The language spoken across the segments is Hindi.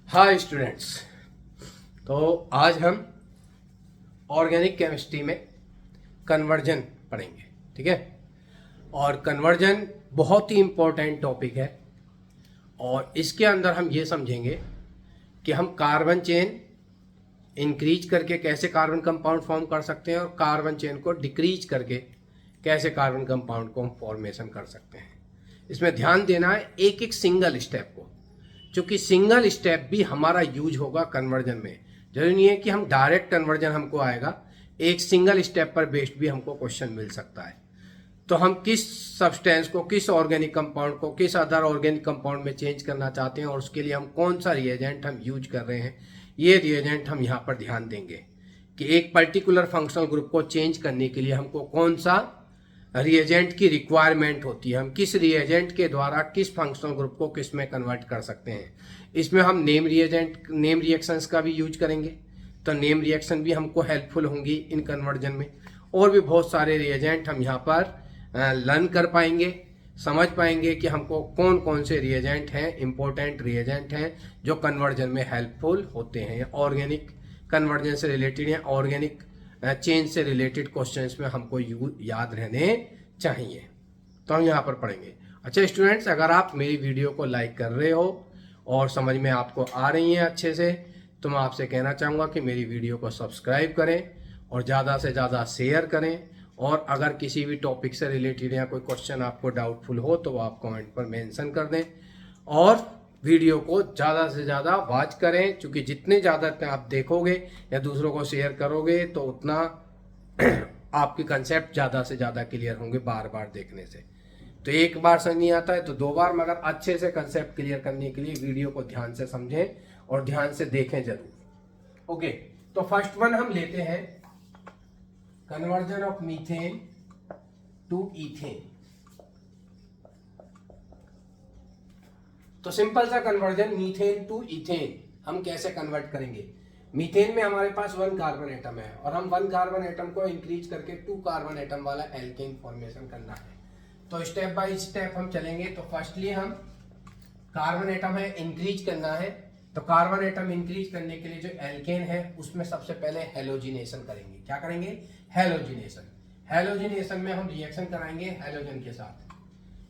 Hi students. तो आज हम ऑर्गेनिक केमिस्ट्री में कन्वर्जन पढ़ेंगे, ठीक है। और कन्वर्जन बहुत ही इम्पोर्टेंट टॉपिक है और इसके अंदर हम ये समझेंगे कि हम कार्बन चेन इंक्रीज करके कैसे कार्बन कंपाउंड फॉर्म कर सकते हैं और कार्बन चेन को डिक्रीज करके कैसे कार्बन कंपाउंड को हम फॉर्मेशन कर सकते हैं। इसमें ध्यान देना है एक एक सिंगल स्टेप को, क्योंकि सिंगल स्टेप भी हमारा यूज होगा कन्वर्जन में। जरूरी नहीं है कि हम डायरेक्ट कन्वर्जन हमको आएगा, एक सिंगल स्टेप पर बेस्ड भी हमको क्वेश्चन मिल सकता है। तो हम किस सब्सटेंस को, किस ऑर्गेनिक कंपाउंड को किस अदर ऑर्गेनिक कंपाउंड में चेंज करना चाहते हैं और उसके लिए हम कौन सा रिएजेंट हम यूज कर रहे हैं, ये रिएजेंट हम यहाँ पर ध्यान देंगे कि एक पर्टिकुलर फंक्शनल ग्रुप को चेंज करने के लिए हमको कौन सा रिएजेंट की रिक्वायरमेंट होती है, हम किस रिएजेंट के द्वारा किस फंक्शनल ग्रुप को किस में कन्वर्ट कर सकते हैं। इसमें हम नेम रिएक्शंस का भी यूज करेंगे, तो नेम रिएक्शन भी हमको हेल्पफुल होंगी इन कन्वर्जन में। और भी बहुत सारे रिएजेंट हम यहाँ पर लर्न कर पाएंगे, समझ पाएंगे कि हमको कौन कौन से रिएजेंट हैं, इंपॉर्टेंट रिएजेंट हैं जो कन्वर्जन में हेल्पफुल होते हैं। ऑर्गेनिक कन्वर्जन से रिलेटेड या ऑर्गेनिक चेंज से रिलेटेड क्वेश्चंस में हमको याद रहने चाहिए, तो हम यहाँ पर पढ़ेंगे। अच्छा स्टूडेंट्स, अगर आप मेरी वीडियो को लाइक कर रहे हो और समझ में आपको आ रही हैं अच्छे से, तो मैं आपसे कहना चाहूँगा कि मेरी वीडियो को सब्सक्राइब करें और ज़्यादा से ज़्यादा शेयर करें। और अगर किसी भी टॉपिक से रिलेटेड या कोई क्वेश्चन आपको डाउटफुल हो तो आप कमेंट पर मेंशन कर दें और वीडियो को ज़्यादा से ज़्यादा वॉच करें, क्योंकि जितने ज़्यादा आप देखोगे या दूसरों को शेयर करोगे तो उतना आपके कंसेप्ट ज़्यादा से ज़्यादा क्लियर होंगे बार बार देखने से। तो एक बार समझ नहीं आता है तो दो बार, मगर अच्छे से कंसेप्ट क्लियर करने के लिए वीडियो को ध्यान से समझें और ध्यान से देखें जरूर। ओके, तो फर्स्ट वन हम लेते हैं conversion of methane to ethane. तो सिंपल सा कन्वर्जन मीथेन टू इथेन हम कैसे कन्वर्ट करेंगे। मीथेन में हमारे पास 1 कार्बन एटम है और हम 1 कार्बन एटम को इंक्रीज करके 2 कार्बन एटम वाला एल्केन फॉर्मेशन करना है। तो स्टेप बाय स्टेप हम चलेंगे। तो फर्स्टली हम कार्बन एटम है इंक्रीज करना है, तो कार्बन एटम इंक्रीज करने के लिए जो एल्केन है उसमें सबसे पहले हेलोजिनेशन करेंगे। क्या करेंगे? हेलोजिनेशन। हेलोजिनेशन में हम रिएक्शन कराएंगे हेलोजन के साथ।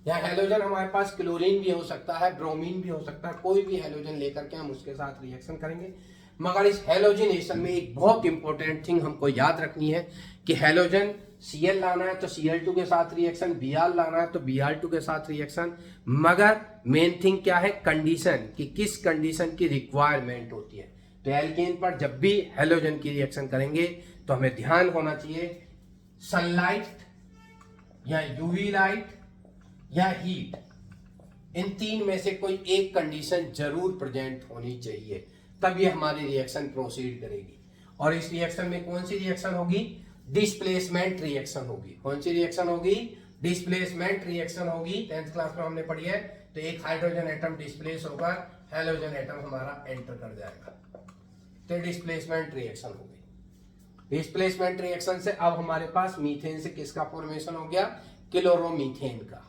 यहाँ हेलोजन हमारे पास क्लोरीन भी हो सकता है, ब्रोमीन भी हो सकता है, कोई भी हेलोजन लेकर के हम उसके साथ रिएक्शन करेंगे। मगर इस हेलोजिनेशन में एक बहुत इंपॉर्टेंट थिंग हमको याद रखनी है कि हेलोजन Cl लाना है तो Cl2 के साथ रिएक्शन, Br लाना है तो Br2 के साथ रिएक्शन। मगर मेन थिंग क्या है? कंडीशन, कि किस कंडीशन की रिक्वायरमेंट होती है। तो एल्केन पर जब भी हेलोजन की रिएक्शन करेंगे तो हमें ध्यान होना चाहिए सनलाइट या यूवी लाइट या हीट, इन तीन में से कोई एक कंडीशन जरूर प्रेजेंट होनी चाहिए, तब ये हमारी रिएक्शन प्रोसीड करेगी। और इस रिएक्शन में कौन सी रिएक्शन होगी? डिस्प्लेसमेंट रिएक्शन होगी। कौन सी रिएक्शन होगी? डिस्प्लेसमेंट रिएक्शन होगी। 10th क्लास में हमने पढ़ी है। तो एक हाइड्रोजन एटम डिस्प्लेस होगा, हेलोजन एटम हमारा एंटर कर जाएगा, तो डिस्प्लेसमेंट रिएक्शन होगी। डिस्प्लेसमेंट रिएक्शन से अब हमारे पास मीथेन से किसका फॉर्मेशन हो गया? क्लोरोमीथेन का।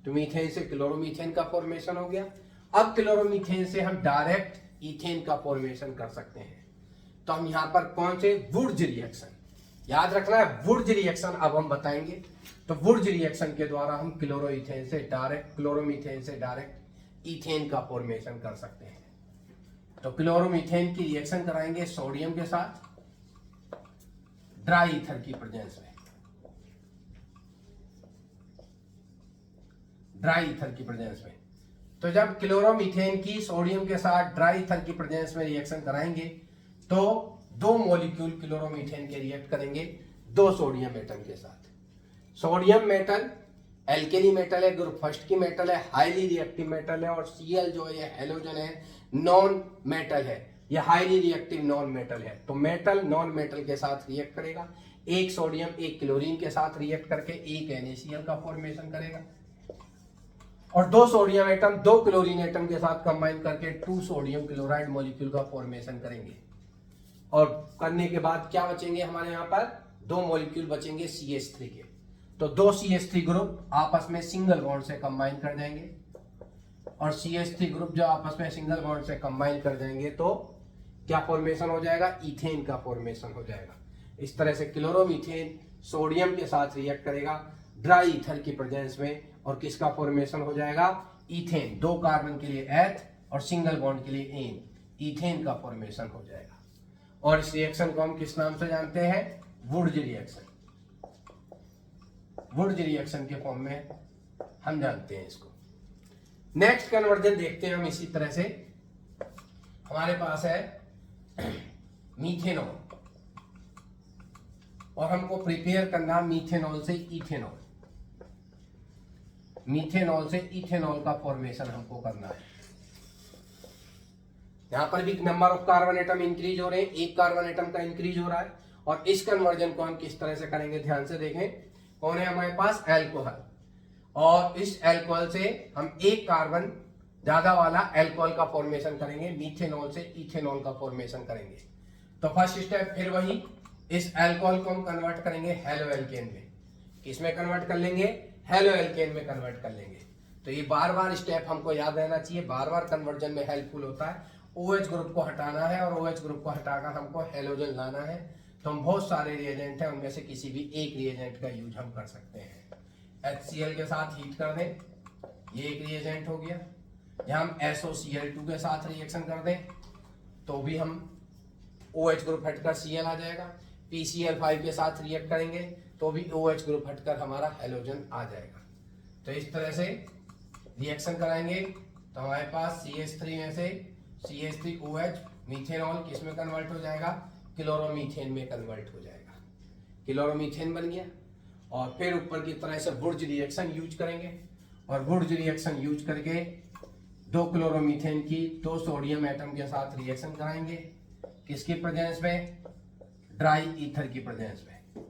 तो मीथेन से क्लोरोमीथेन का फॉर्मेशन हो गया। अब क्लोरोमीथेन से हम डायरेक्ट इथेन का फॉर्मेशन कर सकते हैं। तो हम यहां पर कौन से? वुर्ज रिएक्शन, याद रखना है वुर्ज रिएक्शन अब हम बताएंगे। तो वुर्ज रिएक्शन के द्वारा हम क्लोरोमीथेन से डायरेक्ट इथेन का फॉर्मेशन कर सकते हैं। तो क्लोरोमीथेन की रिएक्शन कराएंगे सोडियम के साथ ड्राई ईथर की प्रेजेंस में। ड्राई ईथर की प्रेजेंस में। तो जब क्लोरोमीथेन की सोडियम के साथ ड्राई ईथर की प्रेजेंस में रिएक्शन कराएंगे तो 2 मॉलिक्यूल क्लोरोमीथेन के रिएक्ट करेंगे 2 सोडियम एटम के साथ। सोडियम मेटल एल्केली मेटल है, ग्रुप फर्स्ट की मेटल है, हाईली रिएक्टिव मेटल है। और Cl जो है हेलोजन है, नॉन मेटल है, यह हाईली रिएक्टिव नॉन मेटल है। तो मेटल नॉन मेटल के साथ रिएक्ट करेगा, एक सोडियम एक क्लोरीन के साथ रिएक्ट करके एक NaCl का फॉर्मेशन करेगा। और 2 सोडियम एटम 2 क्लोरीन एटम के साथ कंबाइन करके 2 सोडियम क्लोराइड मॉलिक्यूल का फॉर्मेशन करेंगे। और करने के बाद क्या बचेंगे हमारे यहाँ पर? 2 मॉलिक्यूल बचेंगे CH3 के। तो 2 CH3 ग्रुप आपस में सिंगल बॉन्ड से कंबाइन कर जाएंगे और CH3 ग्रुप जो आपस में सिंगल बॉन्ड से कंबाइन कर जाएंगे तो क्या फॉर्मेशन हो जाएगा, इथेन का फॉर्मेशन हो जाएगा। इस तरह से क्लोरोमीथेन सोडियम के साथ रिएक्ट करेगा ड्राई ईथर की प्रेजेंस में, और किसका फॉर्मेशन हो जाएगा, इथेन। 2 कार्बन के लिए एथ और सिंगल बॉन्ड के लिए एन, इथेन का फॉर्मेशन हो जाएगा। और इस रिएक्शन को हम किस नाम से जानते हैं, वुड्स रिएक्शन। वुड्स रिएक्शन के फॉर्म में हम जानते हैं इसको। नेक्स्ट कन्वर्जन देखते हैं हम इसी तरह से। हमारे पास है मीथेनॉल, और हमको प्रिपेयर करना मीथेनॉल से इथेनॉल। मीथेनॉल से इथेनॉल का फॉर्मेशन हमको करना है। यहां पर भी number of carbon atom increase हो रहे हैं, 1 कार्बन एटम का इंक्रीज हो रहा है। और इस कन्वर्जन को हम किस तरह से करेंगे, ध्यान से देखें। कौन है हमारे पास, एल्कोहल, और इस एल्कोहल से हम 1 कार्बन ज्यादा वाला एल्कोहल का फॉर्मेशन करेंगे, मीथेनॉल से इथेनॉल का फॉर्मेशन करेंगे। तो फर्स्ट स्टेप फिर वही, इस एल्कोहल को हम कन्वर्ट करेंगे हेलो एल्केन में। किसमें कन्वर्ट कर लेंगे, हेलो एल्केन में कन्वर्ट कर लेंगे। तो ये बार बार स्टेप हमको याद रहना चाहिए, बार बार कन्वर्जन में हेल्पफुल होता है। OH ग्रुप को हटाना है और OH ग्रुप को हटाकर हमको हेलोजन लाना है। तो हम बहुत सारे रिएजेंट हैं, उनमें से किसी भी एक रिएजेंट का यूज हम कर सकते हैं। HCl के साथ हीट कर दें, ये एक रिएजेंट हो गया। या हम SOCl2 के साथ रिएक्शन कर दें तो भी हम OH ग्रुप हटकर Cl आ जाएगा। PCl5 के साथ रिएक्ट करेंगे तो भी OH ग्रुप हटकर हमारा हेलोजन आ जाएगा। तो इस तरह से रिएक्शन कराएंगे तो हमारे पास CH3 में से CH3OH मीथेनॉल किस में कन्वर्ट हो जाएगा, क्लोरोमीथेन में कन्वर्ट हो जाएगा। क्लोरोमीथेन बन गया। और फिर ऊपर की तरह से वुड्स रिएक्शन यूज करेंगे, और वुड्स रिएक्शन यूज करके 2 क्लोरोमीथेन की 2 सोडियम एटम के साथ रिएक्शन कराएंगे। किसकी प्रेजेंस में, ड्राई ईथर की प्रेजेंस में।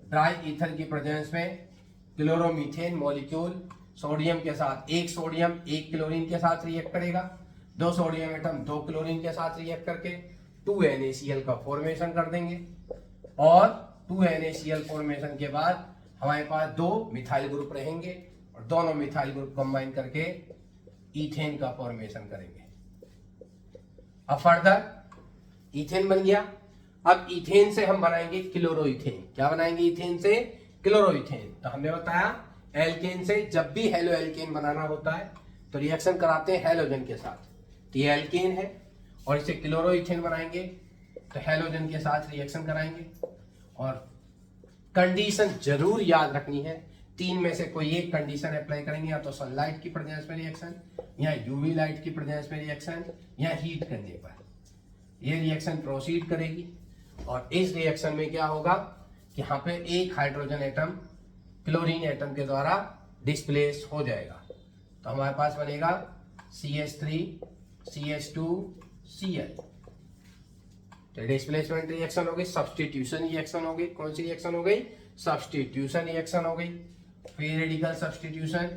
ड्राई ईथर की प्रेजेंस में क्लोरोमीथेन मॉलिक्यूल सोडियम के साथ, 1 सोडियम 1 क्लोरीन के साथ रिएक्ट करेगा। 2 सोडियम एटम 2 क्लोरीन के साथ रिएक्ट करके 2NaCl का फॉर्मेशन कर देंगे। और 2NaCl फॉर्मेशन के बाद हमारे पास 2 मिथाइल ग्रुप रहेंगे, और दोनों मिथाइल ग्रुप कंबाइन करके इथेन का फॉर्मेशन करेंगे। अब फर्दर इथेन बन गया। अब इथेन से हम बनाएंगे क्लोरोइथेन। क्या बनाएंगे इथेन से, क्लोरोइथेन। तो हमने बताया एल्केन से जब भी हेलो एल्केन बनाना होता है तो रिएक्शन कराते हैं हेलोजन के साथ। तो ये एल्केन है, और इसे क्लोरोइथेन बनाएंगे तो हेलोजन के साथ रिएक्शन कराएंगे। और कंडीशन जरूर याद रखनी है, 3 में से कोई एक कंडीशन अप्लाई करेंगे, या तो सनलाइट की प्रेजेंस में रिएक्शन, या यूवी लाइट की प्रेजेंस में रिएक्शन, या हीट करने पर ये रिएक्शन प्रोसीड करेगी। और इस रिएक्शन में क्या होगा कि यहाँ पे एक हाइड्रोजन एटम क्लोरीन एटम के द्वारा डिस्प्लेस हो जाएगा। तो हमारे पास बनेगा CH3 CH2 Cl। तो डिस्प्लेसमेंट रिएक्शन हो गई, सब्स्टिट्यूशन रिएक्शन हो गई। कौन सी रिएक्शन हो गई, सब्स्टिट्यूशन रिएक्शन हो गई, फ्री रेडिकल सब्स्टिट्यूशन।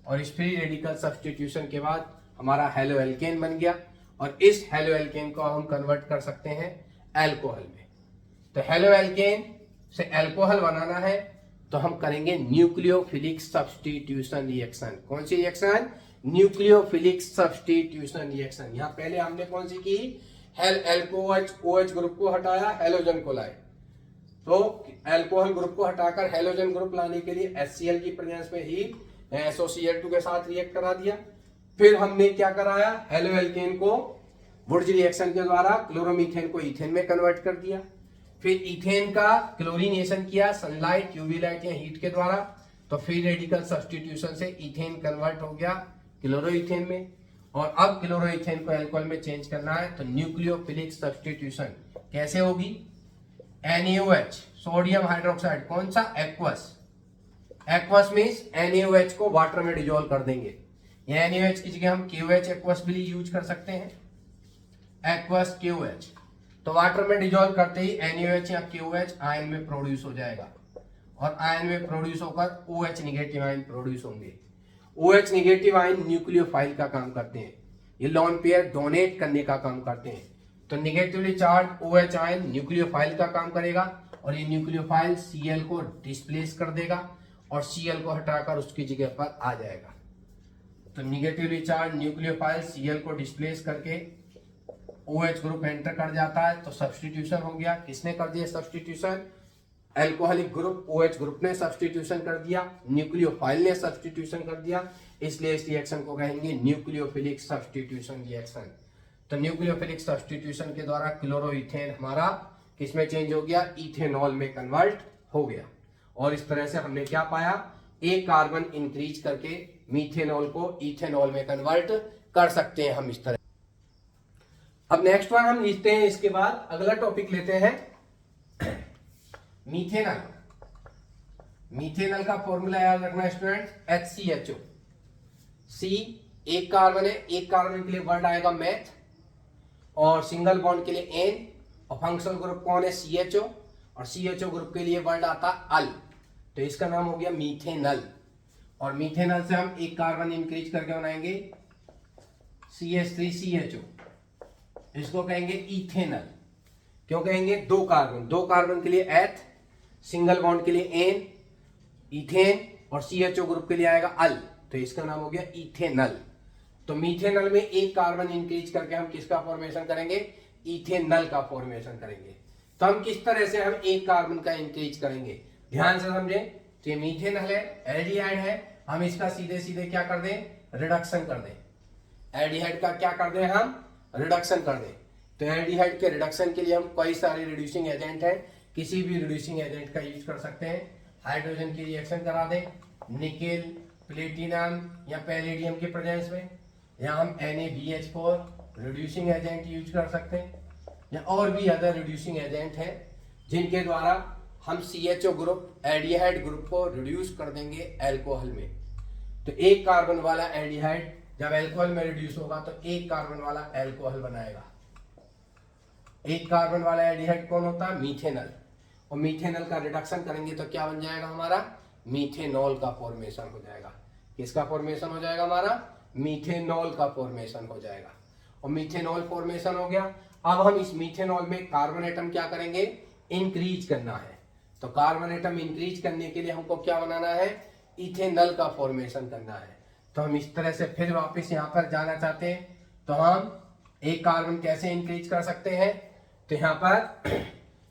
और इस फ्री रेडिकल सब्स्टिट्यूशन के बाद हमारा हेलो एल्केन बन गया, और इस हेलो एल्केन को हम कन्वर्ट कर सकते हैं एल्कोहल में। तो हेलो एल्केन से एल्कोहल बनाना है तो हम करेंगे न्यूक्लियोफिलिक सब्स्टिट्यूशन रिएक्शन। कौन सी रिएक्शन, न्यूक्लियोफिलिक सब्स्टिट्यूशन रिएक्शन। यहाँ पहले हमने कौन सी की, एल्कोएच OH ग्रुप को हटाया, हेलोजन को लाए। तो एल्कोहल ग्रुप को हटाकर हेलोजन ग्रुप लाने के लिए HCl की प्रेजेंस में ही SOCl2 के साथ रिएक्ट करा दिया। फिर हमने क्या कराया, हेलो एल्केन को वुड्स रिएक्शन के द्वारा क्लोरोमीथेन को इथेन में कन्वर्ट कर दिया। फिर इथेन का क्लोरीनेशन किया सनलाइट, यूवी लाइट या हीट के द्वारा। तो फ्री रेडिकल सब्स्टिट्यूशन से इथेन कन्वर्ट हो गया क्लोरोइथेन में। और अब क्लोरोइथेन को अल्कोहल में चेंज करना है तो न्यूक्लियोफिलिक सब्स्टिट्यूशन कैसे होगी, NaOH सोडियम हाइड्रोक्साइड, कौन सा, एक्वस। एक्वस मींस NaOH को वाटर में डिजोल्व कर देंगे। या NaOH की जगह हम KOH एक्वस भी यूज कर सकते हैं, एक्वस KOH। तो वाटर में डिजोल्व करते ही NaOH या KOH आयन में प्रोड्यूस हो जाएगा, और आयन में प्रोड्यूस होकर OH निगेटिव आयन प्रोड्यूस होंगे। OH निगेटिव आयन न्यूक्लियोफाइल का काम करते हैं, ये लोन पेयर डोनेट करने का काम करते हैं। तो negatively charge OH ion nucleophile का काम करेगा, और ये न्यूक्लियोफाइल Cl को डिस्प्लेस कर देगा, और Cl को हटाकर उसकी जगह पर आ जाएगा। तो निगेटिवली चार्ज न्यूक्लियोफाइल Cl को डिस्प्लेस करके OH ग्रुप एंटर कर जाता है, तो सब्स्टिट्यूशन हो गया। किसने कर दिया substitution? Alcoholic group OH group ने सब्स्टिट्यूशन कर दिया, न्यूक्लियोफाइल ने सब्स्टिट्यूशन कर दिया, इसलिए इस रिएक्शन को कहेंगे न्यूक्लियोफिलिक सब्स्टिट्यूशन रिएक्शन। तो न्यूक्लियोफिलिक सब्स्टिट्यूशन के द्वारा क्लोरोइथेन हमारा किसमें चेंज हो गया? इथेनॉल में कन्वर्ट हो गया। और इस तरह से हमने क्या पाया? एक कार्बन इंक्रीज करके मीथेनॉल को इथेनॉल में कन्वर्ट कर सकते हैं हम इस तरह। अब नेक्स्ट वन हम लिखते हैं, इसके बाद अगला टॉपिक लेते हैं मीथेनॉल। मीथेनॉल का फॉर्मूला याद रखना स्टूडेंट, HCHO। C एक कार्बन है, एक कार्बन के लिए वर्ड आएगा मैथ, और सिंगल बॉन्ड के लिए N, और फंक्शनल ग्रुप कौन है? CHO, और CHO ग्रुप के लिए वर्ड आता अल, तो इसका नाम हो गया मीथेनॉल। और मीथेनॉल से हम एक कार्बन इंक्रीज करके बनाएंगे CH3CHO, इसको कहेंगे इथेनॉल। क्यों कहेंगे? दो कार्बन के लिए एथ, सिंगल बॉन्ड के लिए एन, इथेन, और CHO ग्रुप के लिए आएगा अल, तो इसका नाम हो गया इथेनॉल। तो मीथेनॉल में एक कार्बन इंक्रीज करके हम किसका फॉर्मेशन करेंगे? इथेनॉल का फॉर्मेशन करेंगे। तो हम किस तरह से हम एक कार्बन का इंक्रीज करेंगे, ध्यान से समझें। तो ये मीथेनॉल है, एल्डिहाइड है, हम इसका सीधे सीधे क्या कर दें? रिडक्शन कर दें। एल्डिहाइड का क्या कर दें? हम रिडक्शन कर दें। तो एल्डिहाइड के रिडक्शन के लिए हम कई सारे रिड्यूसिंग एजेंट हैं, किसी भी रिड्यूसिंग एजेंट का यूज कर सकते हैं। हाइड्रोजन की रिएक्शन करा दें निकेल, प्लेटिनम या पैलेडियम के प्रेजेंस में, या हम NaBH4 रिड्यूसिंग एजेंट यूज कर सकते हैं, या और भी अदर रिड्यूसिंग एजेंट हैं जिनके द्वारा हम CHO ग्रुप एल्डिहाइड ग्रुप को रिड्यूस कर देंगे एल्कोहल में। तो एक कार्बन वाला एल्डिहाइड जब एल्कोहल में रिड्यूस होगा तो एक कार्बन वाला एल्कोहल बनाएगा। एक कार्बन वाला एल्डिहाइड कौन होता है? मीथेनॉल। और मीथेनॉल का रिडक्शन करेंगे तो क्या बन जाएगा हमारा? मीथेनॉल का फॉर्मेशन हो जाएगा। किसका फॉर्मेशन हो जाएगा? हमारा मीथेनॉल का फॉर्मेशन हो जाएगा। और मीथेनॉल फॉर्मेशन हो गया। अब हम इस मीथेनॉल में कार्बन एटम क्या करेंगे? इंक्रीज करना है। तो कार्बन एटम इंक्रीज करने के लिए हमको क्या बनाना है? इथेनॉल का फॉर्मेशन करना है। तो हम इस तरह से फिर वापस यहाँ पर जाना चाहते हैं, तो हम एक कार्बन कैसे इंक्रीज कर सकते हैं? तो यहाँ पर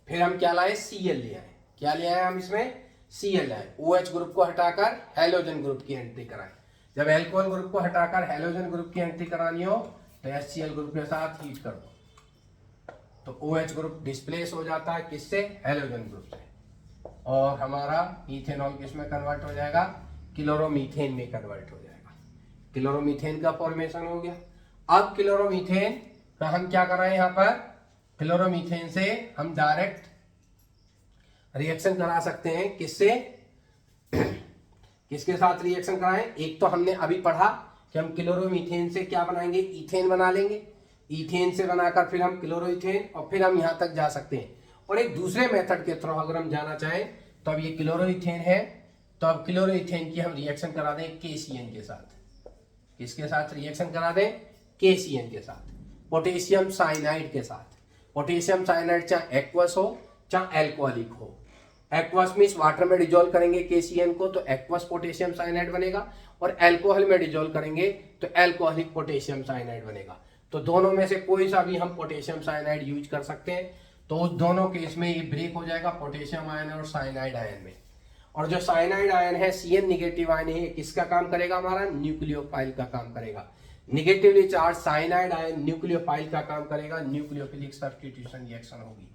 फिर हम क्या लाए? Cl ले आए। क्या ले आए हम इसमें? Cl लाए। OH ग्रुप को हटाकर हैलोजन ग्रुप की एंट्री कराएं। जब एल्कोहल ग्रुप को हटाकर हैलोजन ग्रुप की एंट्री करानी हो तो HCl ग्रुप के साथ हीट कर दो, तो OH ग्रुप डिस्प्लेस हो जाता है किससे? हैलोजन ग्रुप से, और हमारा इथेनॉल किसमें कन्वर्ट हो जाएगा? क्लोरोमीथेन में कन्वर्ट हो जाएगा। क्लोरोमीथेन का फॉर्मेशन हो गया। अब क्लोरोमीथेन का हम क्या कर रहे हैं? यहाँ पर क्लोरोमीथेन से हम डायरेक्ट रिएक्शन करा सकते हैं। किससे? किसके साथ रिएक्शन कराएं? एक तो हमने अभी पढ़ा कि हम क्लोरोमीथेन से क्या बनाएंगे? इथेन बना लेंगे। इथेन से बनाकर फिर हम क्लोरोइथेन, और फिर हम यहाँ तक जा सकते हैं। और एक दूसरे मेथड के थ्रू अगर हम जाना चाहें तो अब ये क्लोरोइथेन है, तो अब क्लोरोइथेन की हम रिएक्शन करा दें KCN के साथ। किसके साथ रिएक्शन करा दें? KCN के साथ, पोटेशियम साइनाइड के साथ। पोटेशियम साइनाइड चाहे एक्वस हो चाहे एल्कोहलिक हो। एक्वस मींस वाटर में डिजोल्व करेंगे KCN को तो एक्वस पोटेशियम साइनाइड बनेगा, और अल्कोहल में डिजोल्व करेंगे तो एल्कोहलिक पोटेशियम साइनाइड बनेगा। तो दोनों में से कोई सा भी हम पोटेशियम साइनाइड यूज कर सकते हैं। तो उस दोनों केस में ये ब्रेक हो जाएगा पोटेशियम आयन और साइनाइड आयन में। और जो साइनाइड आयन है Cn निगेटिव आयन है, किसका काम करेगा? हमारा न्यूक्लियोफाइल का काम करेगा। Negatively charge cyanide ion nucleophile का काम करेगा, न्यूक्लियोफिलिक सब्स्टिट्यूशन रिएक्शन होगी।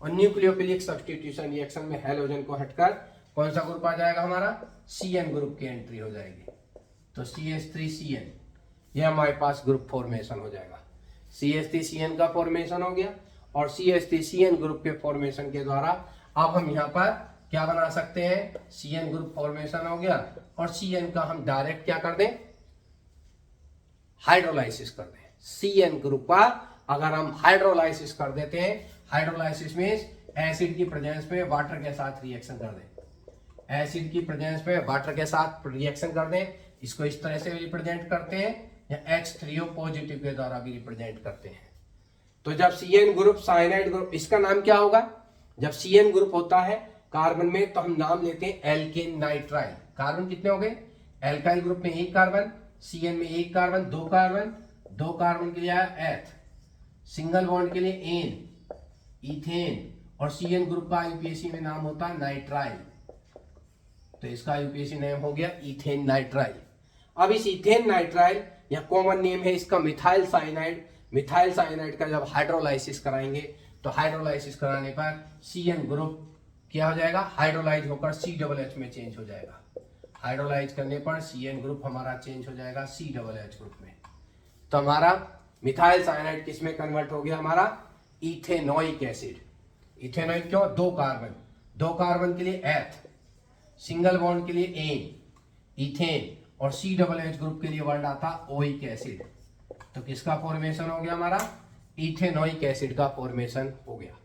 और न्यूक्लियोफिलिक सब्स्टिट्यूशन रिएक्शन में हैलोजन को हटकर कौन सा ग्रुप आ जाएगा? हमारा Cn ग्रुप की एंट्री हो जाएगी। तो CH3Cn, ये हमारे पास ग्रुप फॉर्मेशन हो जाएगा। CH3Cn का फॉर्मेशन हो गया, और CH3Cn ग्रुप के फॉर्मेशन के द्वारा अब हम यहाँ पर क्या बना सकते हैं? Cn ग्रुप फॉर्मेशन हो गया, और Cn का हम डायरेक्ट क्या कर दें? हाइड्रोलाइसिस कर दें। Cn ग्रुप का अगर हम हाइड्रोलाइसिस कर देते हैं, हाइड्रोलाइसिस मींस एसिड की प्रेजेंस में वाटर के साथ रिएक्शन कर दें। एसिड की प्रेजेंस में वाटर के साथ रिएक्शन कर दें, इसको इस तरह से रिप्रेजेंट करते हैं, या H3O पॉजिटिव के द्वारा भी रिप्रेजेंट करते हैं। तो जब Cn ग्रुप साइनाइड ग्रुप, इसका नाम क्या होगा? जब Cn ग्रुप होता है कार्बन में तो हम नाम लेते हैं एल्केन नाइट्राइल। कार्बन कितने हो गए? एल्काइल ग्रुप में एक कार्बन, Cn में एक कार्बन, दो कार्बन के लिए आया एथ, सिंगल बॉन्ड के लिए एन, इथेन, और Cn ग्रुप का यूपीएससी में नाम होता है नाइट्राइल, तो इसका यूपीएससी नेम हो गया इथेन नाइट्राइल। अब इस इथेन नाइट्राइल या कॉमन नेम है इसका मिथाइल साइनाइड। मिथाइल साइनाइड का जब हाइड्रोलाइसिस कराएंगे तो हाइड्रोलाइसिस कराने पर Cn ग्रुप क्या हो जाएगा, हाइड्रोलाइज होकर COOH में चेंज हो जाएगा। हाइड्रोलाइज करने पर Cn ग्रुप हमारा चेंज हो जाएगा COOH ग्रुप में। तो हमारा मिथाइल साइनाइड किस में कन्वर्ट हो गया, हमारा इथेनोइक एसिड। इथेनोइक क्यों, दो कार्बन के लिए एथ, सिंगल बॉन्ड के लिए एन, इथेन, और COOH ग्रुप के लिए वर्ड आता ओइक एसिड। तो किसका फॉर्मेशन हो गया, हमारा इथेनोइक एसिड का फॉर्मेशन हो गया।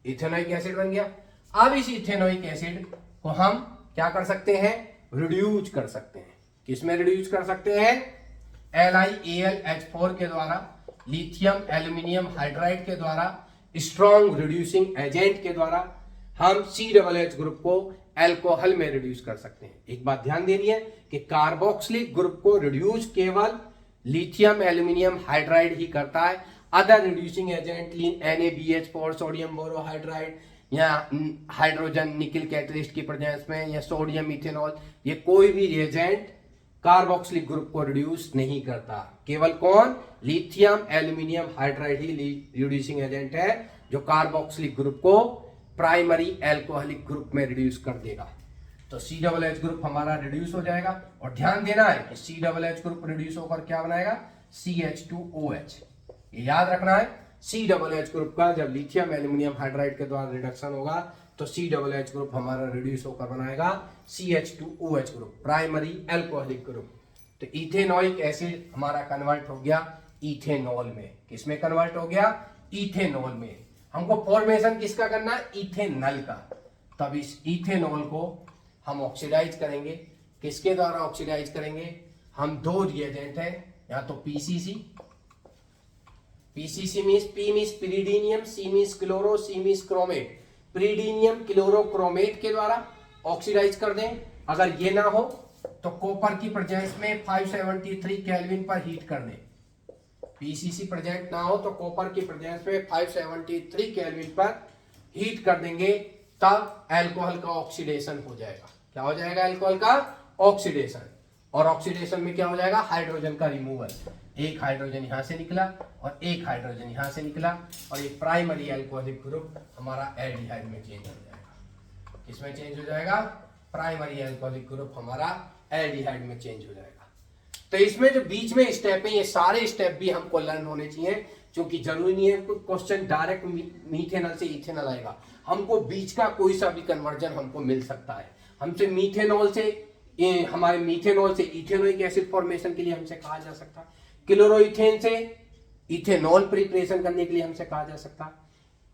इथेनोइक एसिड बन गया। अब इस इथेनोइक एसिड को हम क्या कर सकते हैं, रिड्यूस कर सकते हैं। किसमें रिड्यूस कर सकते हैं, LiAlH4 के द्वारा, लिथियम एल्यूमिनियम हाइड्राइड के द्वारा, स्ट्रॉन्ग रिड्यूसिंग एजेंट के द्वारा हम COOH ग्रुप को अल्कोहल में रिड्यूस कर सकते हैं। एक बात ध्यान देनी है कि कार्बोक्सिलिक ग्रुप को रिड्यूस केवल लिथियम एल्यूमिनियम हाइड्राइड ही करता है। Other reducing agent NaBH4, sodium borohydride या हाइड्रोजन निकल कैटलिस्ट की प्रेजेंस में, या सोडियम इथेनॉल, ये कोई भी रिएजेंट कार्बोक्सिलिक ग्रुप को रिड्यूस नहीं करता। केवल कौन, लिथियम एल्यूमिनियम हाइड्राइड ही रिड्यूसिंग एजेंट है जो कार्बोक्सिलिक ग्रुप को प्राइमरी अल्कोहलिक ग्रुप में रिड्यूस कर देगा। तो COOH ग्रुप हमारा रिड्यूस हो जाएगा। और ध्यान देना है कि COOH ग्रुप रिड्यूस होकर क्या बनाएगा, CH2OH। ये याद रखना है, COOH ग्रुप का जब लिथियम एल्यूमिनियम हाइड्राइड के द्वारा रिडक्शन होगा तो COOH ग्रुप हमारा रिड्यूस होकर बनाएगा CH2OH group, primary alcoholic group. तो इथेनोइक एसिड हमारा कन्वर्ट हो गया इथेनॉल में। किसमें कन्वर्ट हो गया, इथेनॉल में। हमको फॉर्मेशन किसका करना है, इथेनॉल का। तब इस इथेनॉल को हम ऑक्सीडाइज करेंगे। किसके द्वारा ऑक्सीडाइज करेंगे, हम दो रिएजेंट है, या तो PCC means P means pyridinium, C means chloro, C means chromate, pyridinium chlorochromate के द्वारा ऑक्सीडाइज कर दें। अगर ये ना हो तो कॉपर की प्रेजेंस में 573 केल्विन पर हीट कर दें। PCC प्रेजेंट ना हो तो कॉपर की प्रेजेंस में 573 केल्विन पर हीट कर देंगे, तब अल्कोहल का ऑक्सीडेशन हो जाएगा। क्या हो जाएगा, अल्कोहल का ऑक्सीडेशन। और ऑक्सीडेशन में क्या हो जाएगा, हाइड्रोजन का रिमूवल। एक हाइड्रोजन यहां से निकला और एक हाइड्रोजन यहां से निकला, और एक प्राइमरी अल्कोहलिक ग्रुप हमारा एल्डिहाइड में चेंज हो जाएगा। किसमें चेंज हो जाएगा, प्राइमरी अल्कोहलिक ग्रुप हमारा एल्डिहाइड में चेंज हो जाएगा। तो इसमें जो बीच में स्टेप है, ये सारे स्टेप भी हमको लर्न होने चाहिए, क्योंकि जरूरी नहीं है क्वेश्चन डायरेक्ट मीथेनॉल से इथेनॉल आएगा। हमको बीच का कोई सा भी कन्वर्जन हमको मिल सकता है। हमसे मीथेनॉल से हमारे मीथेनॉल से इथेनोइक एसिड फॉर्मेशन के लिए हमसे कहा जा सकता है, क्लोरोइथेन से इथेनॉल प्रिपरेशन करने के लिए हमसे कहा जा सकता है,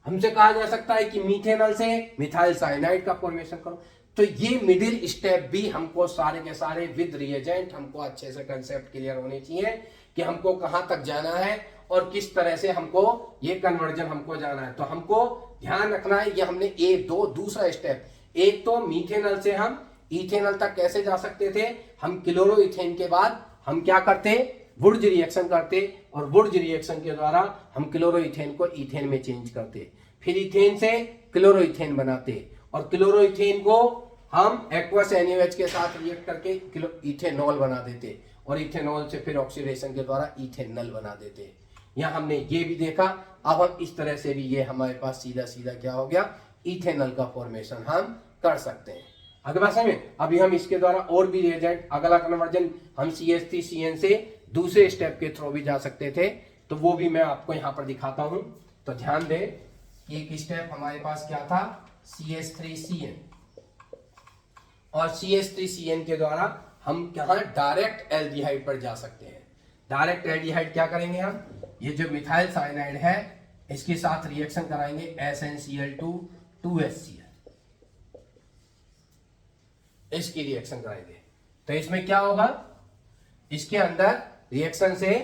हमसे कहा जा सकता है कि मीथेनॉल से मिथाइल साइनाइड का फॉर्मेशन करो। तो ये मिडिल स्टेप भी हमको सारे के सारे विद रिएजेंट हमको अच्छे से कंसेप्ट क्लियर होने चाहिए कि हमको कहां तक जाना है और किस तरह से हमको ये कन्वर्जन हमको जाना है। तो हमको ध्यान रखना है, ये हमने दूसरा स्टेप, एक तो मीथेनॉल से हम इथेनॉल तक कैसे जा सकते थे, हम क्लोरोइथेन के बाद हम क्या करते, वुड्स रिएक्शन करते, और वुड्स रिएक्शन के द्वारा हम क्लोरोइथेन को इथेन में चेंज करते, फिर इथेन से क्लोरोइथेन बनाते, और क्लोरोइथेन को हम एक्वस NaOH के साथ रिएक्ट करके इथेनॉल बना देते, और इथेनॉल से फिर ऑक्सीडेशन के द्वारा इथेनॉल बना देते। यहाँ हमने ये भी देखा। अब हम इस तरह से भी ये हमारे पास सीधा सीधा क्या हो गया, इथेनॉल का फॉर्मेशन हम कर सकते हैं। अगर बात समझ में, अभी हम इसके द्वारा और भी रिएजेंट, अगला कन्वर्जन हम CH3CN से दूसरे स्टेप के थ्रू भी जा सकते थे, तो वो भी मैं आपको यहाँ पर दिखाता हूँ। तो ध्यान दें, एक स्टेप हमारे पास क्या था, CH3CN, और CH3CN के द्वारा हम यहाँ डायरेक्ट एल्डिहाइड पर जा सकते हैं। डायरेक्ट एल्डिहाइड क्या करेंगे हम, ये जो मिथाइल साइनाइड है इसके साथ रिएक्शन कराएंगे SnCl2 2HCl, इसकी रिएक्शन कराएंगे। तो इसमें क्या होगा, इसके अंदर रिएक्शन से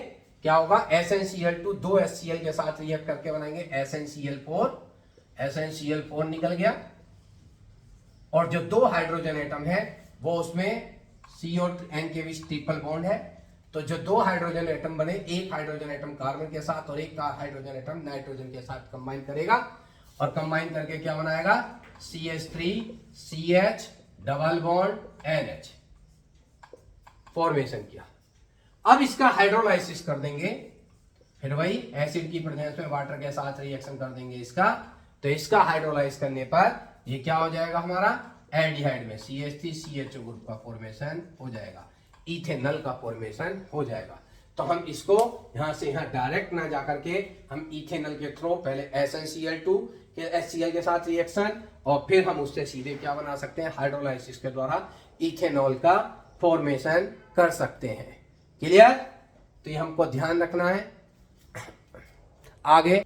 क्या होगा, SnCl2 2HCl के साथ रिएक्ट करके बनाएंगे SnCl4, SnCl4 निकल गया, और जो दो हाइड्रोजन एटम है वो उसमें CO2N के बीच ट्रिपल बॉन्ड है, तो जो दो हाइड्रोजन एटम बने, एक हाइड्रोजन एटम कार्बन के साथ और एक हाइड्रोजन एटम नाइट्रोजन के साथ कंबाइन करेगा और कंबाइन करके क्या बनाएगा, CH3CH double bond NH formation किया। अब इसका हाइड्रोलाइसिस कर देंगे, फिर वही एसिड की प्रेजेंस में वाटर के साथ रिएक्शन कर देंगे इसका, तो इसका हाइड्रोलाइज करने पर ये क्या हो जाएगा हमारा, एल्डिहाइड में CH3CHO ग्रुप का फॉर्मेशन हो जाएगा, इथेनॉल का फॉर्मेशन हो जाएगा। तो हम इसको यहां से यहां डायरेक्ट ना जाकर के हम इथेनॉल के थ्रू पहले SnCl2 के HCl के साथ रिएक्शन और फिर हम उससे सीधे क्या बना सकते हैं, हाइड्रोलाइसिस के द्वारा इथेनॉल का फॉर्मेशन कर सकते हैं। क्लियर? तो ये हमको ध्यान रखना है। आगे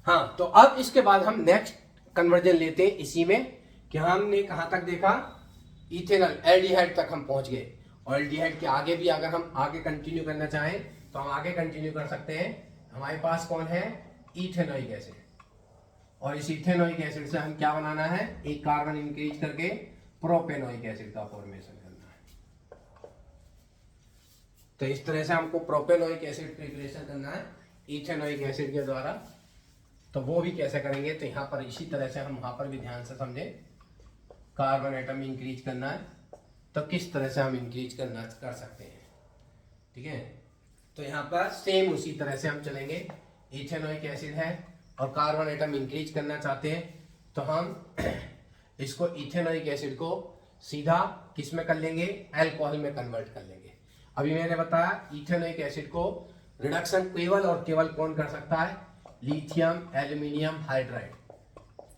हाँ, तो अब इसके बाद हम नेक्स्ट कन्वर्जन लेते हैं इसी में कि हमने कहां तक देखा, इथेनॉल एल्डिहाइड तक हम पहुंच गए और एल्डिहाइड के आगे भी अगर हम आगे कंटिन्यू करना चाहें तो हम आगे कंटिन्यू कर सकते हैं। हमारे पास कौन है, इथेनोइक एसिड, और इस इथेनोइक एसिड से हम क्या बनाना है, एक कार्बन इंक्रीज करके प्रोपेनोइक एसिड का फॉर्मेशन करना है। तो इस तरह से हमको प्रोपेनोइक एसिड प्रिपरेशन करना है इथेनोइक एसिड के द्वारा। तो वो भी कैसे करेंगे, तो यहाँ पर इसी तरह से हम वहां पर भी ध्यान से समझे, कार्बन एटम इंक्रीज करना है तो किस तरह से हम इंक्रीज कर सकते हैं। ठीक है, तो यहाँ पर सेम उसी तरह से हम चलेंगे। इथेनोइक एसिड है और कार्बन एटम इंक्रीज करना चाहते हैं तो हम इसको इथेनोइक एसिड को सीधा किस में कर लेंगे, अल्कोहल में कन्वर्ट कर लेंगे। अभी मैंने बताया इथेनोइक एसिड को रिडक्शन केवल और केवल कौन कर सकता है, lithium aluminium hydride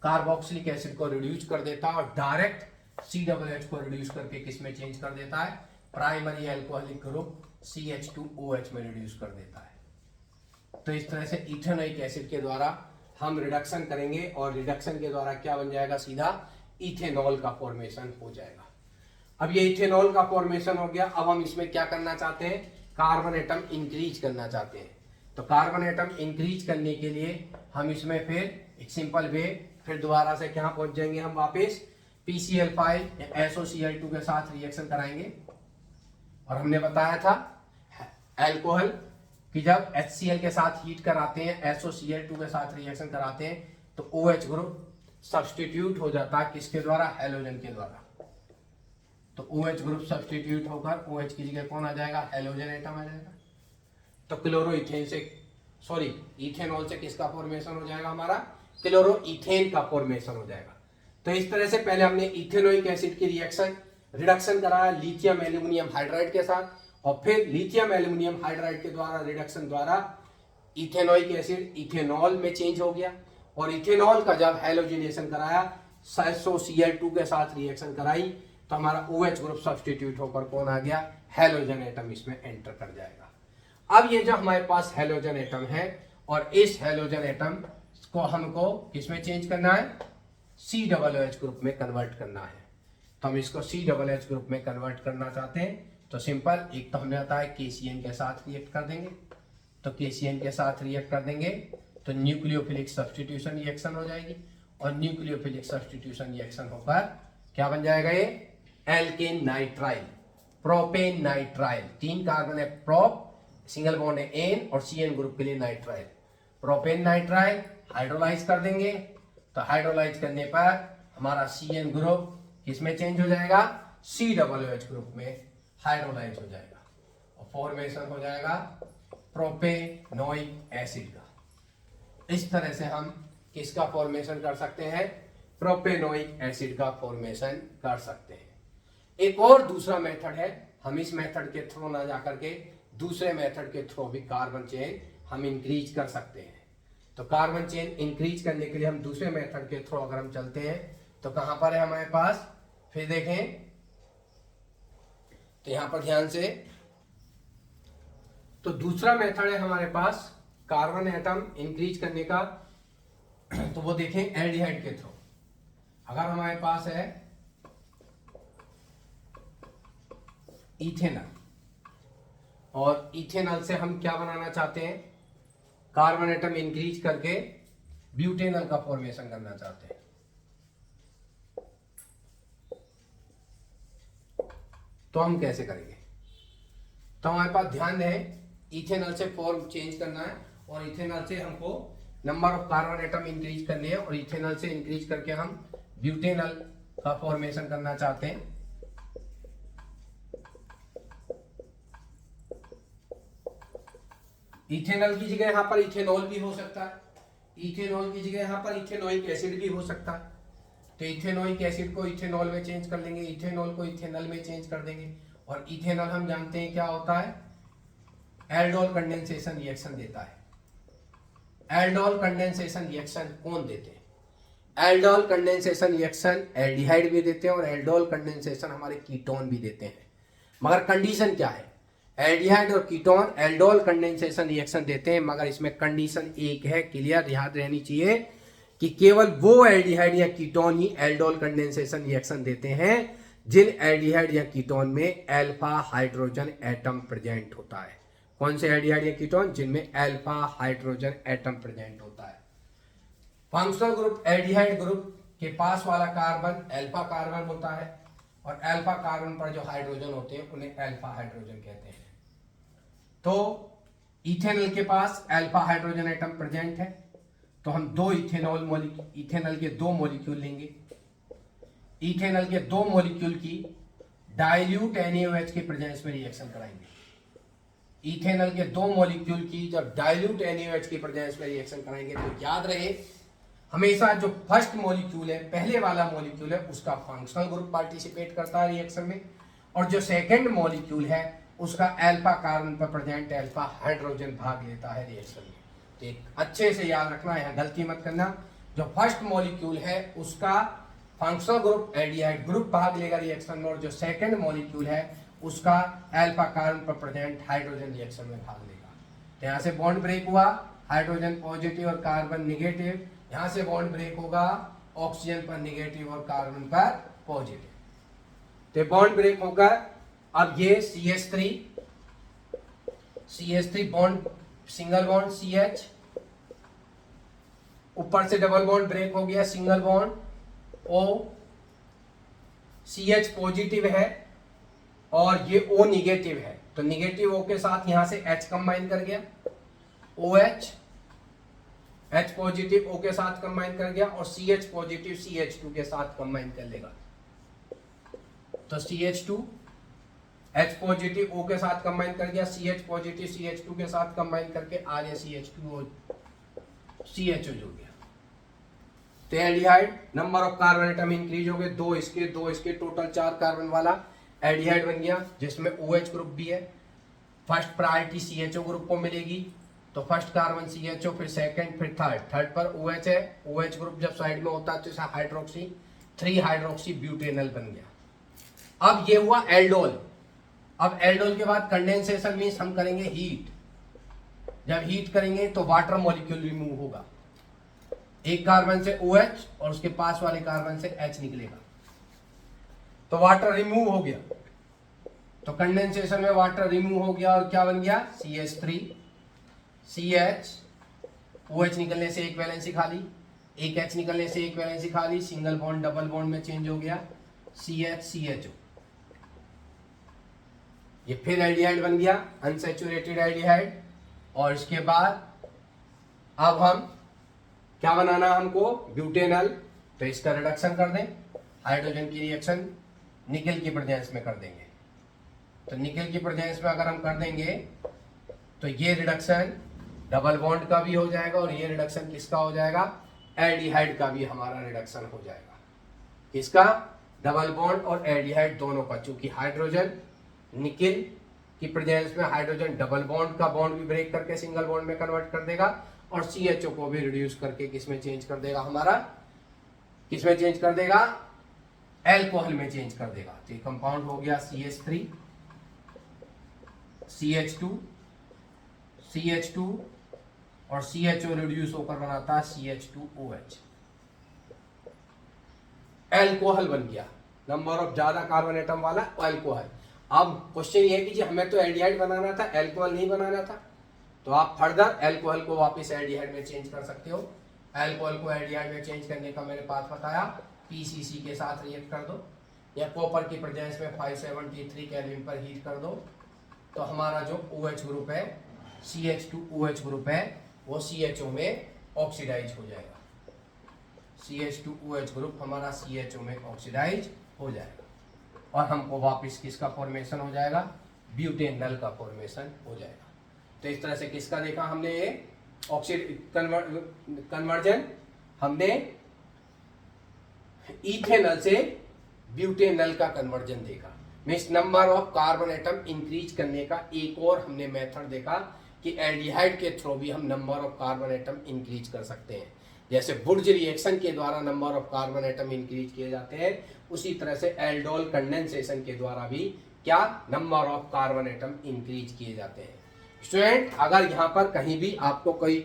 carboxylic acid को रिड्यूस कर देता है और डायरेक्ट COH को रिड्यूस करके किस में चेंज कर देता है, प्राइमरी अल्कोहलिक ग्रुप CH2OH में रिड्यूस कर देता है। तो इस तरह से इथेनोइक एसिड के द्वारा हम रिडक्शन करेंगे और रिडक्शन के द्वारा क्या बन जाएगा, सीधा इथेनॉल का फॉर्मेशन हो जाएगा। अब ये इथेनॉल का फॉर्मेशन हो गया, अब हम इसमें क्या करना चाहते हैं, कार्बन एटम इंक्रीज करना चाहते हैं। तो कार्बन एटम इंक्रीज करने के लिए हम इसमें फिर एक सिंपल वे, फिर दोबारा से क्या पहुंच जाएंगे, हम वापस PCl5 या SOCl2 के साथ रिएक्शन कराएंगे। और हमने बताया था अल्कोहल कि जब HCl के साथ हीट कराते हैं, SOCl2 के साथ रिएक्शन कराते हैं तो OH ग्रुप सब्स्टिट्यूट हो जाता है किसके द्वारा, हैलोजन के द्वारा। तो OH ग्रुप सब्स्टिट्यूट होकर OH की जगह कौन आ जाएगा, हैलोजन एटम आ जाएगा। तो क्लोरोइथेन से, सॉरी इथेनॉल से किसका फॉर्मेशन हो जाएगा, हमारा क्लोरोइथेन का फॉर्मेशन हो जाएगा। तो इस तरह से पहले हमने इथेनोइक एसिड की रिडक्शन कराया लिथियम एल्यूमिनियम हाइड्राइड के साथ, और फिर लिथियम एल्यूमिनियम हाइड्राइड के द्वारा रिडक्शन द्वारा इथेनोइक एसिड इथेनॉल में चेंज हो गया। और इथेनॉल का जब हैलोजिनेशन कराया, SOCl2 के साथ रिएक्शन कराई तो हमारा OH ग्रुप सब्स्टिट्यूट होकर कौन आ गया, हैलोजन एटम इसमें एंटर कर जाएगा। अब ये जो हमारे पास हैलोजन एटम है और इस हैलोजन एटम को हमको किसमें चेंज करना है, COOH ग्रुप में कन्वर्ट करना है। तो हम इसको COOH ग्रुप में कन्वर्ट करना चाहते हैं तो सिंपल, एक तो हमने बताया KCN के साथ रिएक्ट कर देंगे, तो KCN के साथ रिएक्ट कर देंगे तो न्यूक्लियोफिलिक सब्स्टिट्यूशन रिएक्शन हो जाएगी और न्यूक्लियोफिलिक सब्स्टिट्यूशन रिएक्शन होकर क्या बन जाएगा, ये alkane nitrile propane nitrile, 3 carbon है प्रोप, सिंगल बॉन्ड है एन और CN ग्रुप के लिए नाइट्राइल, प्रोपेन नाइट्राइल हाइड्रोलाइज कर देंगे। तो हाइड्रोलाइज करने पर हमारा CN ग्रुप किसमें चेंज हो जाएगा, COOH ग्रुप में हाइड्रोलाइज हो जाएगा और फॉर्मेशन हो जाएगा प्रोपेनोइक एसिड का। इस तरह से हम किसका फॉर्मेशन कर सकते हैं, प्रोपेनोइक एसिड का फॉर्मेशन कर सकते हैं। एक और दूसरा मेथड है, हम इस मेथड के थ्रू ना जाकर के दूसरे मेथड के थ्रू भी कार्बन चेन हम इंक्रीज कर सकते हैं। तो कार्बन चेन इंक्रीज करने के लिए हम दूसरे मेथड के थ्रू अगर हम चलते हैं तो कहां पर है हमारे पास, फिर देखें तो यहां पर ध्यान से, तो दूसरा मेथड है हमारे पास कार्बन एटम इंक्रीज करने का, तो वो देखें एल्डिहाइड के थ्रू। अगर हमारे पास है इथेनॉल और इथेनॉल से हम क्या बनाना चाहते हैं, कार्बन एटम इंक्रीज करके ब्यूटेनॉल का फॉर्मेशन करना चाहते हैं। तो हम कैसे करेंगे, तो हमारे पास ध्यान दें, इथेनॉल से फॉर्म चेंज करना है और इथेनॉल से हमको number of carbon atom increase करनी है और इथेनॉल से इंक्रीज करके हम ब्यूटेनॉल का फॉर्मेशन करना चाहते हैं। इथेनॉल की जगह यहाँ पर इथेनॉल भी हो सकता है, इथेनॉल की जगह यहाँ पर इथेनोइक एसिड भी हो सकता है। तो इथेनोइक एसिड को इथेनॉल में चेंज कर लेंगे, इथेनॉल को इथेनॉल में चेंज कर देंगे। और इथेनॉल हम जानते हैं क्या होता है, एल्डोल कंडेंसेशन रिएक्शन देता है। एल्डोल कंडेंसेशन रिएक्शन कौन देते हैं? एल्डोल कंडेंसेशन रिएक्शन एल्डिहाइड भी देते हैं और एल्डोल कंडेंसेशन हमारे कीटोन भी देते हैं। मगर कंडीशन क्या है, एल्डिहाइड और कीटोन एल्डोल कंडेंसेशन रिएक्शन देते हैं, मगर इसमें कंडीशन एक है, क्लियर याद रहनी चाहिए कि केवल वो एल्डिहाइड या कीटोन ही एल्डोल कंडेंसेशन रिएक्शन देते हैं जिन एल्डिहाइड या कीटोन में अल्फा हाइड्रोजन एटम प्रेजेंट होता है। कौन से एल्डिहाइड या कीटोन? जिनमें अल्फा हाइड्रोजन एटम प्रेजेंट होता है। फंक्शनल ग्रुप एल्डिहाइड ग्रुप के पास वाला कार्बन अल्फा कार्बन होता है और अल्फा कार्बन पर जो हाइड्रोजन होते हैं उन्हें अल्फा हाइड्रोजन कहते हैं। तो इथेनॉल के पास अल्फा हाइड्रोजन एटम प्रेजेंट है, तो हम इथेनॉल के दो मॉलिक्यूल लेंगे। इथेनॉल के दो मॉलिक्यूल की डाइल्यूट NaOH के प्रेजेंस में रिएक्शन कराएंगे। इथेनॉल के दो मॉलिक्यूल की जब डाइल्यूट NaOH के प्रेजेंस में रिएक्शन कराएंगे तो याद रहे हमेशा जो फर्स्ट मॉलिक्यूल है, पहले वाला मॉलिक्यूल है, उसका फंक्शनल ग्रुप पार्टिसिपेट करता है रिएक्शन में और जो सेकंड मॉलिक्यूल है उसका अल्फा कार्बन पर प्रेजेंट अल्फा हाइड्रोजन भाग लेता है रिएक्शन में। तो एक अच्छे से याद रखना, यहाँ गलती मत करना। जो फर्स्ट मॉलिक्यूल है उसका फंक्शनल ग्रुप एल्डिहाइड ग्रुप भाग लेगा रिएक्शन में और जो सेकंड मॉलिक्यूल है उसका अल्फा कार्बन पर प्रेजेंट हाइड्रोजन रिएक्शन में भाग लेगा। तो यहाँ से बॉन्ड ब्रेक हुआ, हाइड्रोजन पॉजिटिव और कार्बन निगेटिव, यहाँ से बॉन्ड ब्रेक होगा ऑक्सीजन पर निगेटिव और कार्बन पर पॉजिटिव। तो बॉन्ड ब्रेक होकर अब ये CH3 bond single bond CH, ऊपर से डबल बॉन्ड ब्रेक हो गया, single bond O, CH positive है और ये O निगेटिव है, तो निगेटिव O के साथ यहां से H कंबाइन कर गया, OH H पॉजिटिव O के साथ कंबाइन कर गया और CH पॉजिटिव CH2 के साथ कंबाइन कर लेगा। तो CH2 H पॉजिटिव O के साथ कंबाइन कर गया, CH पॉजिटिव CH2 के साथ कंबाइन करके आगे CH2 CHO हो गया। तो aldehyde number of carbon atom increase हो गए, दो इसके टोटल 4 कार्बन वाला एल्डिहाइड बन गया जिसमें OH ग्रुप भी है। फर्स्ट प्रायोरिटी CHO ग्रुप को मिलेगी, तो फर्स्ट कार्बन CHO, फिर सेकंड, फिर थर्ड पर OH है। OH ग्रुप जब साइड में होता है तो हाइड्रोक्सी 3 हाइड्रोक्सी ब्यूटेनॉल बन गया। अब ये हुआ एल्डोल। अब एल्डोल के बाद कंडेंसेशन मींस हम करेंगे हीट। जब हीट करेंगे तो वाटर मॉलिक्यूल रिमूव होगा, एक कार्बन से OH और उसके पास वाले कार्बन से H निकलेगा, तो वाटर रिमूव हो गया। तो कंडेंसेशन में वाटर रिमूव हो गया और क्या बन गया, CH3 CH, OH निकलने से एक वैलेंसी खाली, एक H निकलने से एक वैलेंसी खाली, सिंगल बॉन्ड डबल बॉन्ड में चेंज हो गया CH CHO। ये फिर एल्डिहाइड बन गया, अनसैचुरेटेड एल्डिहाइड। और इसके बाद अब हम क्या बनाना, हमको ब्यूटेनॉल, तो इसका रिडक्शन कर दें, हाइड्रोजन की रिएक्शन निकेल की प्रेजेंस में कर देंगे। तो निकेल की प्रेजेंस में अगर हम कर देंगे तो ये रिडक्शन डबल बॉन्ड का भी हो जाएगा और ये रिडक्शन किसका हो जाएगा, एल्डिहाइड का भी हमारा रिडक्शन हो जाएगा। किसका, डबल बॉन्ड और एल्डिहाइड दोनों का, चूंकि हाइड्रोजन निकेल की प्रेजेंस में हाइड्रोजन डबल बॉन्ड का बॉन्ड भी ब्रेक करके सिंगल बॉन्ड में कन्वर्ट कर देगा और CHO को भी रिड्यूस करके किसमें चेंज कर देगा, हमारा किसमें चेंज कर देगा, एल्कोहल में चेंज कर देगा। तो ये कंपाउंड हो गया CH3 CH2 और CHO रिड्यूस होकर बनाता है CH2OH, एल्कोहल बन गया, नंबर ऑफ ज्यादा कार्बन एटम वाला एल्कोहल। अब क्वेश्चन ये है कि जी हमें तो एल्डिहाइड बनाना था, एल्कोहल नहीं बनाना था, तो आप फर्दर एल्कोहल को वापस एल्डिहाइड में चेंज कर सकते हो। एल्कोहल को एल्डिहाइड में चेंज करने का मैंने पाथ बताया, PCC के साथ रिएक्ट कर दो या कॉपर की प्रेजेंस में 573 केल्विन पर हीट कर दो तो हमारा जो OH ग्रुप है CH2OH ग्रुप है वो CHO में ऑक्सीडाइज हो जाएगा। CH2OH ग्रुप हमारा CHO में ऑक्सीडाइज हो जाएगा और हमको वापस किसका फॉर्मेशन हो जाएगा, ब्यूटेनॉल का फॉर्मेशन हो जाएगा। तो इस तरह से किसका देखा हमने, ये कन्वर्जन हमने इथेनॉल से ब्यूटेनॉल का कन्वर्जन देखा। Means number of carbon atom increase करने का एक और हमने मेथड देखा कि एल्डिहाइड के थ्रू भी हम number of carbon atom increase कर सकते हैं। जैसे वुड्स रिएक्शन के द्वारा number of carbon atom increase किए जाते हैं, उसी तरह से एल्डोल कंडेंसेशन के द्वारा भी क्या number of carbon atom increase किए जाते हैं। स्टूडेंट, अगर यहाँ पर कहीं भी आपको कोई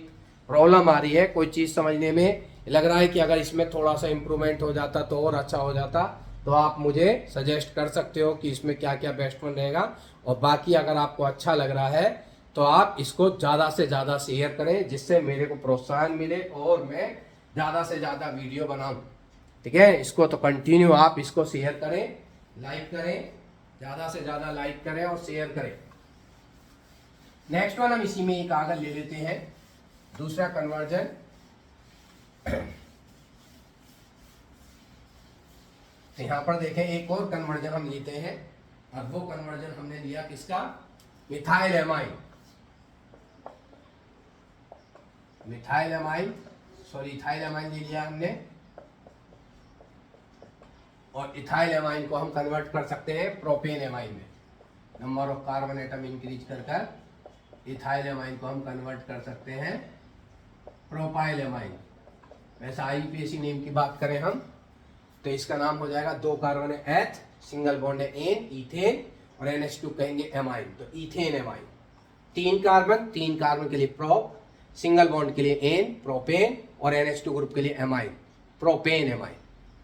प्रॉब्लम आ रही है, कोई चीज़ समझने में लग रहा है कि अगर इसमें थोड़ा सा इम्प्रूवमेंट हो जाता तो और अच्छा हो जाता, तो आप मुझे सजेस्ट कर सकते हो कि इसमें क्या क्या बेस्ट वन रहेगा। और बाकी अगर आपको अच्छा लग रहा है तो आप इसको ज़्यादा से ज़्यादा शेयर करें, जिससे मेरे को प्रोत्साहन मिले और मैं ज़्यादा से ज़्यादा वीडियो बनाऊं। ठीक है, इसको तो कंटिन्यू आप इसको शेयर करें, लाइक करें, ज़्यादा से ज़्यादा लाइक करें और शेयर करें। नेक्स्ट वन हम इसी में एक आगे ले लेते हैं, दूसरा कन्वर्जन। तो यहाँ पर देखें एक और कन्वर्जन हम लेते हैं और वो कन्वर्जन हमने लिया किसका, मिथाइल एमाइन। इथाइल एमाइन ले लिया हमने और इथाइल एमाइन को हम कन्वर्ट कर सकते हैं प्रोपेन एमाइन में। Number of carbon atom increase कर इथाइल एमाइन को हम कन्वर्ट कर सकते हैं प्रोपाइल एमाइन। वैसा IUPAC नेम की बात करें हम तो इसका नाम हो जाएगा, 2 कार्बन है एथ, सिंगल बॉन्ड है एन, इथेन, और NH2 कहेंगे एमाइन, तो इथेन एमाइन। 3 कार्बन के लिए प्रोप, सिंगल बॉन्ड के लिए एन प्रोपेन, और NH2 ग्रुप के लिए एमाइन प्रोपेन एमाइन।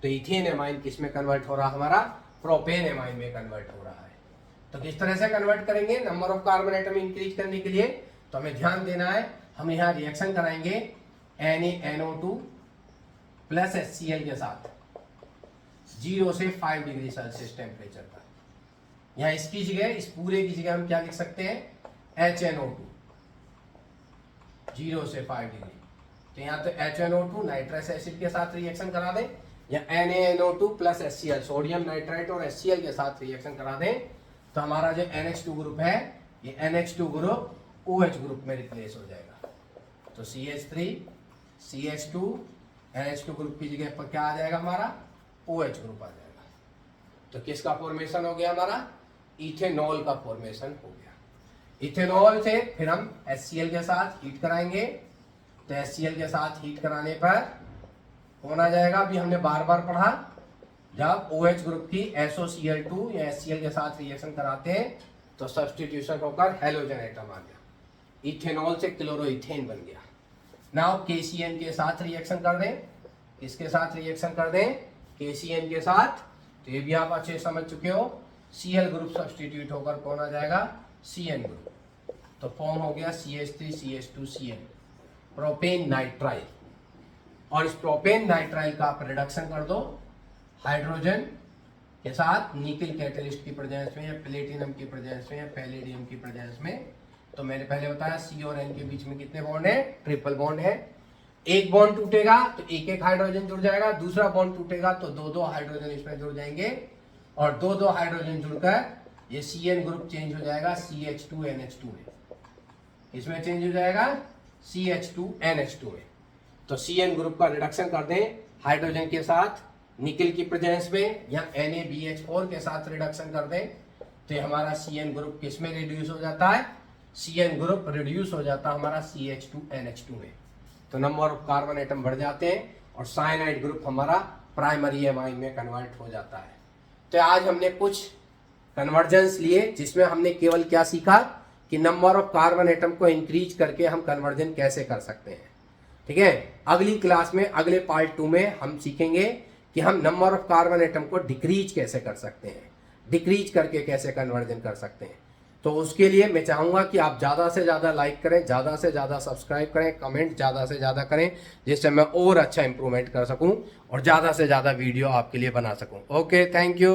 तो इथेन एमाइन किस में कन्वर्ट हो रहा है, हमारा प्रोपेन एमाइन में कन्वर्ट हो रहा है। तो किस तरह से कन्वर्ट करेंगे number of carbon atom increase करने के लिए, तो हमें ध्यान देना है, हम यहाँ रिएक्शन कराएंगे NaNO2 प्लस HCl के साथ 0 से 5 डिग्री सेल्सियस टेम्परेचर पर। यहाँ इसकी जगह, इस पूरे की जगह हम क्या लिख सकते हैं, HNO2 0 से 5 डिग्री। तो यहाँ तो HNO2 नाइट्रस एसिड के साथ रिएक्शन करा दें, या NaNO2 plus HCl sodium nitrite और HCl के साथ रिएक्शन करा दें, तो हमारा जो NH2 ग्रुप है ये NH2 ग्रुप OH ग्रुप में रिप्लेस हो जाएगा। तो CH3 CH2 NH2 ग्रुप की जगह पर क्या आ जाएगा, हमारा OH ग्रुप आ जाएगा। तो किसका फॉर्मेशन हो गया, हमारा इथेनॉल का फॉर्मेशन हो गया। इथेनॉल से फिर हम HCl के साथ हीट कराएंगे, तो HCl के साथ हीट कराने पर कौन आ जाएगा, अभी हमने बार बार पढ़ा, जब OH ग्रुप की SOCl2 या HCl के साथ रिएक्शन कराते हैं तो सब्स्टिट्यूशन होकर हेलोजन एटम आ गया, इथेनॉल से क्लोरोइथेन बन गया। नाउ KCN के साथ रिएक्शन कर दें, इसके साथ रिएक्शन कर दें KCN के साथ, तो ये भी आप अच्छे समझ चुके हो, Cl ग्रुप सब्स्टिट्यूट होकर कौन आ जाएगा, CN ग्रुप। तो फॉर्म हो गया CH3 CH2 CN propane nitrile. और इस प्रोपेन नाइट्राइल का आप रिडक्शन कर दो हाइड्रोजन के साथ निकल कैटलिस्ट की प्रेजेंस में, या प्लेटिनम की प्रेजेंस में, या पैलेडियम की प्रेजेंस में। तो मैंने पहले बताया C और N के बीच में कितने बॉन्ड है, ट्रिपल बॉन्ड है। एक बॉन्ड टूटेगा तो एक एक हाइड्रोजन जुड़ जाएगा, दूसरा बॉन्ड टूटेगा तो 2-2 हाइड्रोजन इसमें जुड़ जाएंगे, और 2-2 हाइड्रोजन जुड़कर ये CN ग्रुप चेंज हो जाएगा CH2NH2 में, इसमें चेंज हो जाएगा CH2NH2 में। तो CN ग्रुप का रिडक्शन कर दें हाइड्रोजन के साथ निकल की प्रेजेंस में, या NaBH4 के साथ रिडक्शन कर दें, तो ये हमारा CN ग्रुप किस में रिड्यूस हो जाता है, CN ग्रुप रिड्यूस हो जाता है हमारा CH2NH2 में। तो नंबर ऑफ कार्बन एटम बढ़ जाते हैं और साइनाइड ग्रुप हमारा प्राइमरी एमाइन में कन्वर्ट हो जाता है। तो आज हमने कुछ कन्वर्जेंस लिए, जिसमें हमने केवल क्या सीखा कि नंबर ऑफ कार्बन एटम को इंक्रीज करके हम कन्वर्जन कैसे कर सकते हैं। ठीक है, अगली क्लास में, अगले पार्ट 2 में हम सीखेंगे कि हम नंबर ऑफ कार्बन एटम को डिक्रीज कैसे कर सकते हैं, डिक्रीज करके कैसे कन्वर्जन कर सकते हैं। तो उसके लिए मैं चाहूँगा कि आप ज़्यादा से ज़्यादा लाइक करें, ज़्यादा से ज़्यादा सब्सक्राइब करें, कमेंट ज़्यादा से ज़्यादा करें, जिससे मैं और अच्छा इंप्रूवमेंट कर सकूँ और ज़्यादा से ज़्यादा वीडियो आपके लिए बना सकूँ। Okay, thank you.